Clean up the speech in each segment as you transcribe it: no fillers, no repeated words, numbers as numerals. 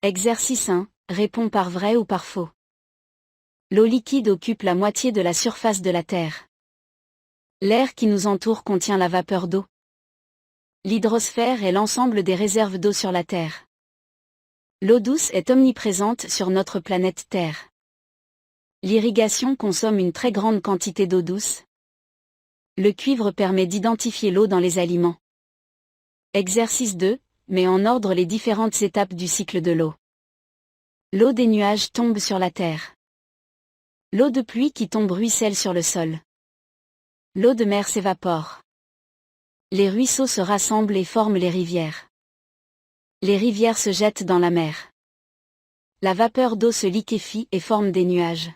Exercice 1. Réponds par vrai ou par faux. L'eau liquide occupe la moitié de la surface de la Terre. L'air qui nous entoure contient la vapeur d'eau. L'hydrosphère est l'ensemble des réserves d'eau sur la Terre. L'eau douce est omniprésente sur notre planète Terre. L'irrigation consomme une très grande quantité d'eau douce. Le cuivre permet d'identifier l'eau dans les aliments. Exercice 2. Mets en ordre les différentes étapes du cycle de l'eau. L'eau des nuages tombe sur la terre. L'eau de pluie qui tombe ruisselle sur le sol. L'eau de mer s'évapore. Les ruisseaux se rassemblent et forment les rivières. Les rivières se jettent dans la mer. La vapeur d'eau se liquéfie et forme des nuages.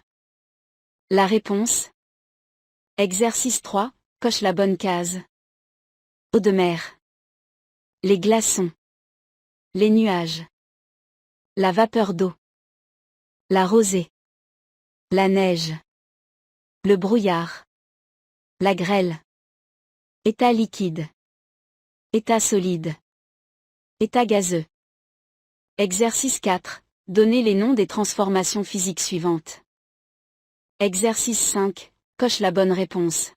La réponse. Exercice 3. Coche la bonne case. Eau de mer. Les glaçons. Les nuages. La vapeur d'eau. La rosée. La neige. Le brouillard. La grêle. État liquide. État solide. État gazeux. Exercice 4. Donnez les noms des transformations physiques suivantes. Exercice 5. Coche la bonne réponse.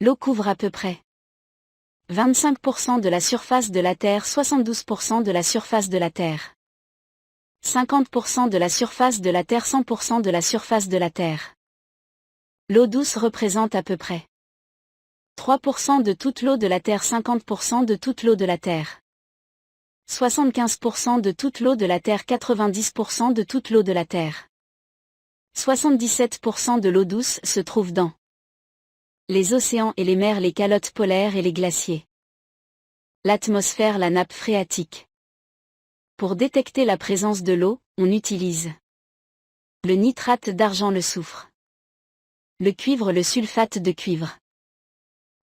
L'eau couvre à peu près 25% de la surface de la Terre, 72% de la surface de la Terre. 50% de la surface de la Terre, 100% de la surface de la Terre. L'eau douce représente à peu près 3% de toute l'eau de la Terre, 50% de toute l'eau de la Terre. 75% de toute l'eau de la Terre, 90% de toute l'eau de la Terre. 77% de l'eau douce se trouve dans les océans et les mers, les calottes polaires et les glaciers. L'atmosphère, la nappe phréatique. Pour détecter la présence de l'eau, on utilise le nitrate d'argent, le soufre, le cuivre, le sulfate de cuivre.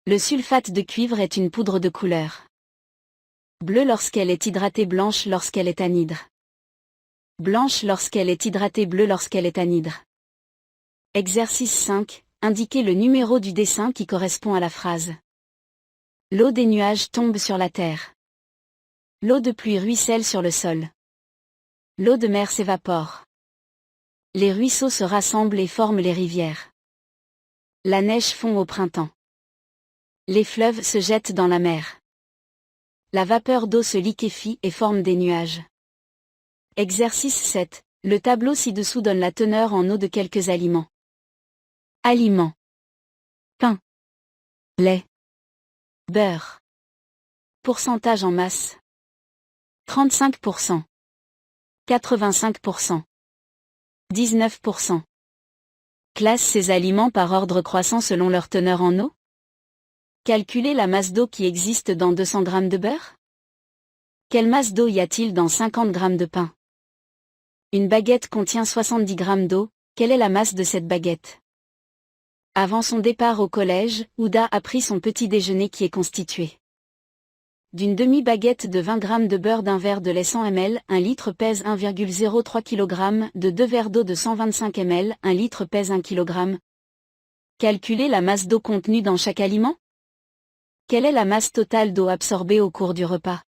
Le sulfate de cuivre est une poudre de couleur bleue lorsqu'elle est hydratée, blanche lorsqu'elle est anhydre. Blanche lorsqu'elle est hydratée, bleue lorsqu'elle est anhydre. Exercice 5. Indiquez le numéro du dessin qui correspond à la phrase. L'eau des nuages tombe sur la terre. L'eau de pluie ruisselle sur le sol. L'eau de mer s'évapore. Les ruisseaux se rassemblent et forment les rivières. La neige fond au printemps. Les fleuves se jettent dans la mer. La vapeur d'eau se liquéfie et forme des nuages. Exercice 7. Le tableau ci-dessous donne la teneur en eau de quelques aliments. Aliments. Pain. Lait. Beurre. Pourcentage en masse. 35%. 85%. 19%. Classe ces aliments par ordre croissant selon leur teneur en eau. Calculez la masse d'eau qui existe dans 200 g de beurre. Quelle masse d'eau y a-t-il dans 50 g de pain? Une baguette contient 70 g d'eau, quelle est la masse de cette baguette? Avant son départ au collège, Ouda a pris son petit déjeuner qui est constitué d'une demi-baguette de 20 g de beurre, d'un verre de lait 100 ml, 1 litre pèse 1,03 kg, de 2 verres d'eau de 125 ml, 1 litre pèse 1 kg. Calculez la masse d'eau contenue dans chaque aliment. Quelle est la masse totale d'eau absorbée au cours du repas?